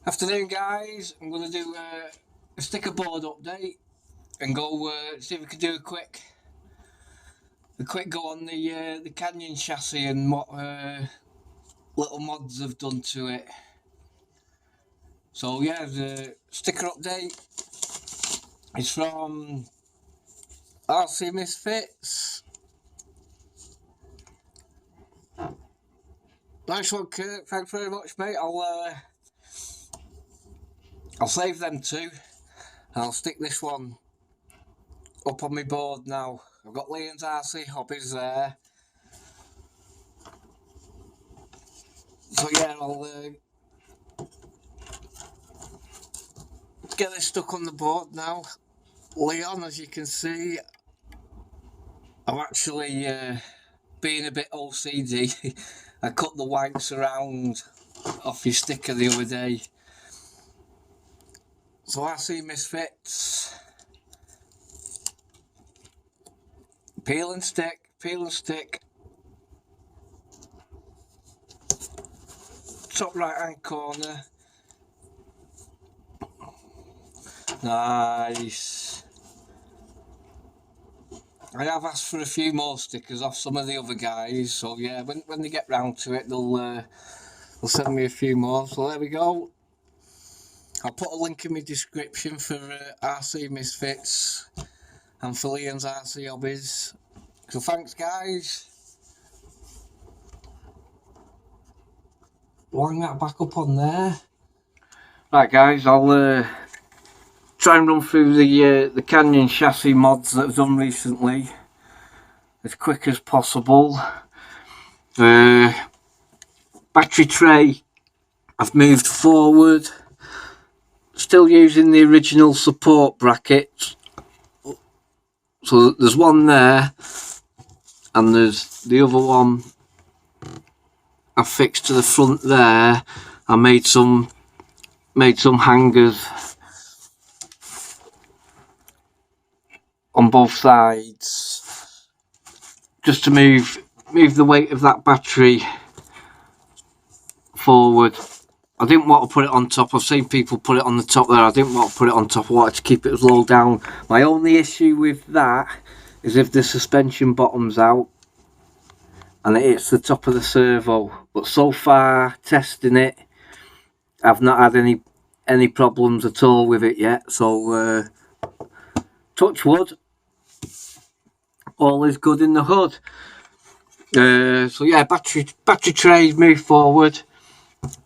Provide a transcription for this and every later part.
Afternoon, guys. I'm going to do a sticker board update and go see if we can do a quick go on the Canyon chassis and what little mods have done to it. So yeah, the sticker update is from Misfits. Nice one, Kurt. Thanks very much, mate. I'll save them two. And I'll stick this one up on my board now. I've got Liam's RC hobbies there. So yeah, I'll get this stuck on the board now. Leon, as you can see, I'm actually being a bit OCD. I cut the whites around off your sticker the other day. So I see Misfits. Peel and stick, peel and stick. Top right hand corner. Nice. I have asked for a few more stickers off some of the other guys, so yeah, when they get round to it, they'll send me a few more. So there we go. I'll put a link in my description for RC Misfits and for Liam's RC hobbies. So thanks, guys. Line that back up on there. Right, guys, I'll try and run through the Canyon chassis mods that I've done recently as quick as possible. Battery tray I've moved forward, still using the original support brackets. So there's one there and there's the other one I fixed to the front there. I made some hangers on both sides just to move the weight of that battery forward. I didn't want to put it on top. I've seen people put it on the top there. I didn't want to put it on top. I wanted to keep it as low down. My only issue with that is if the suspension bottoms out and it hits the top of the servo. But so far, testing it, I've not had any problems at all with it yet. So touch wood, all is good in the hood. So yeah, battery trays move forward.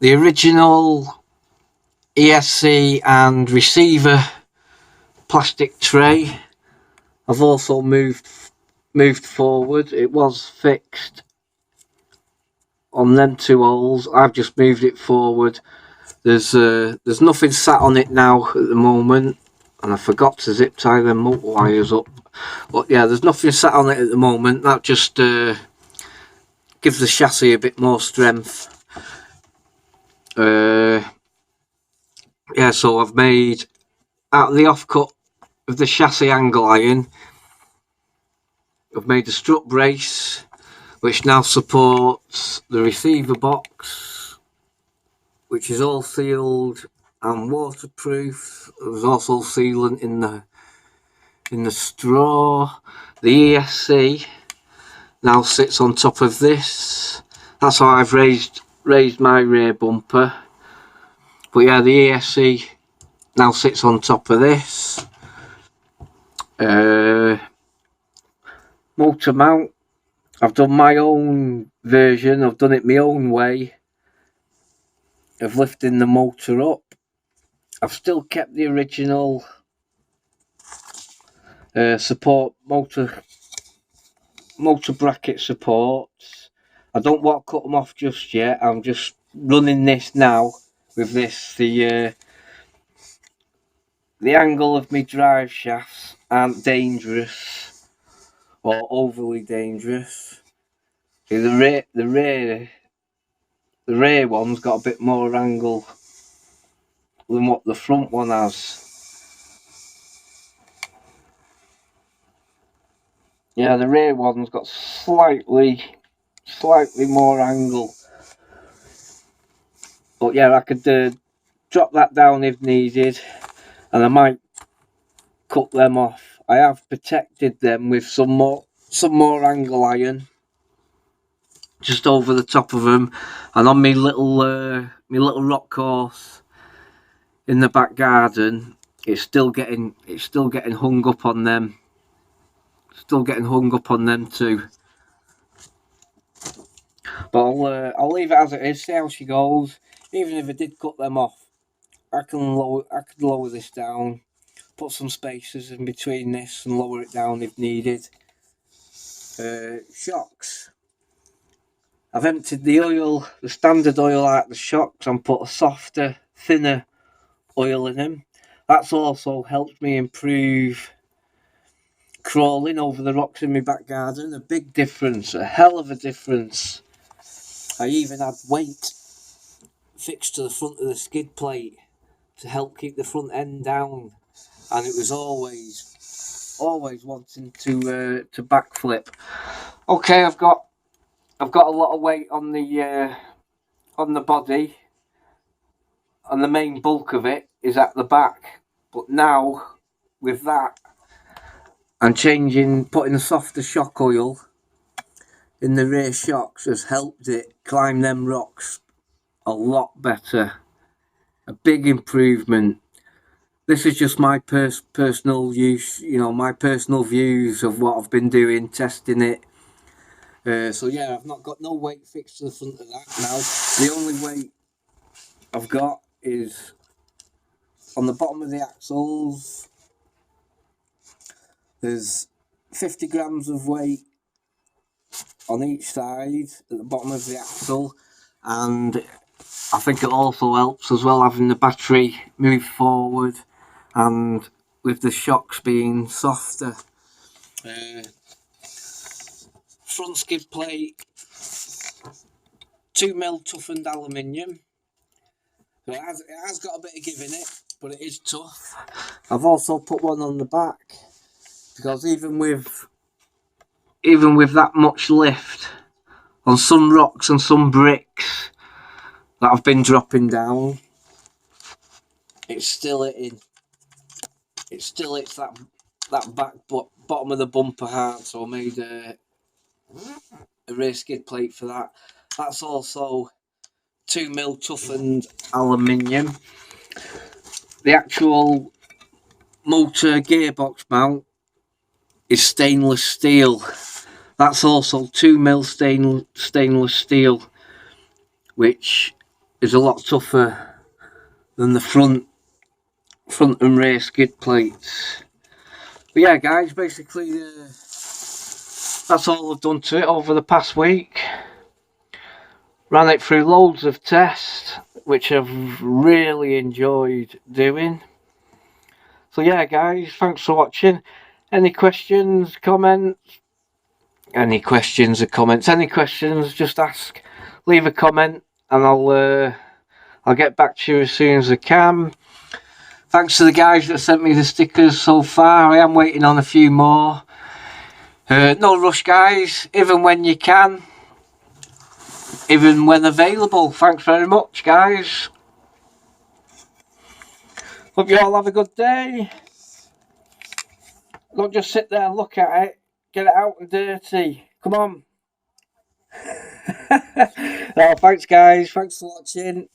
The original ESC and receiver plastic tray I've also moved forward. It was fixed on them two holes. I've just moved it forward. There's nothing sat on it now at the moment, and I forgot to zip tie them motor wires up. But yeah, there's nothing sat on it at the moment. That just gives the chassis a bit more strength. Yeah, so I've made, out of the offcut of the chassis angle iron, I've made a strut brace which now supports the receiver box, which is all sealed and waterproof. There's also sealant in the straw. The ESC now sits on top of this. That's how I've raised my rear bumper. But yeah, the ESC now sits on top of this. Motor mount, I've done my own version. I've done it my own way of lifting the motor up. I've still kept the original support motor bracket supports. I don't want to cut them off just yet. I'm just running this now with this. The angle of my drive shafts aren't dangerous or overly dangerous. See, the rear one's got a bit more angle than what the front one has. Yeah, the rear one's got slightly more angle. But yeah, I could drop that down if needed, and I might cut them off. I have protected them with some more angle iron just over the top of them, and on my little rock course in the back garden, it's still getting hung up on them. Still getting hung up on them too. But I'll leave it as it is. See how she goes. Even if I did cut them off, I could lower this down, put some spacers in between this, and lower it down if needed. Shocks. I've emptied the oil, the standard oil out of the shocks, and put a softer, thinner oil in them. That's also helped me improve crawling over the rocks in my back garden. A big difference, a hell of a difference. I even had weight fixed to the front of the skid plate to help keep the front end down, and it was always wanting to backflip. Okay, I've got a lot of weight on the body, and the main bulk of it is at the back. But now with that, and putting a softer shock oil in the rear shocks has helped it climb them rocks a lot better. A big improvement. This is just my personal use, my personal views of what I've been doing, testing it. So yeah, I've not got no weight fixed to the front of that now. The only weight I've got is on the bottom of the axles. There's 50 grams of weight on each side at the bottom of the axle, and I think it also helps as well having the battery move forward and with the shocks being softer. Front skid plate, 2mm toughened aluminium. So it has got a bit of give in it, but it is tough. I've also put one on the back, because even with that much lift on some rocks and some bricks that I've been dropping down, it's still hitting. It still hits that back bottom of the bumper hard, so I made a rear skid plate for that. That's also 2mm toughened aluminium. The actual motor gearbox mount is stainless steel. That's also 2mm stainless steel, which is a lot tougher than the front and rear skid plates. But yeah, guys, basically that's all I've done to it over the past week. Ran it through loads of tests, which I've really enjoyed doing. So yeah, guys, thanks for watching. Any questions, comments? Any questions, just ask. Leave a comment, and I'll get back to you as soon as I can. Thanks to the guys that sent me the stickers so far. I am waiting on a few more. No rush, guys. Even when you can. Even when available. Thanks very much, guys. Hope you all have a good day. Don't just sit there and look at it. Get it out and dirty. Come on. Thanks, guys. Thanks for watching.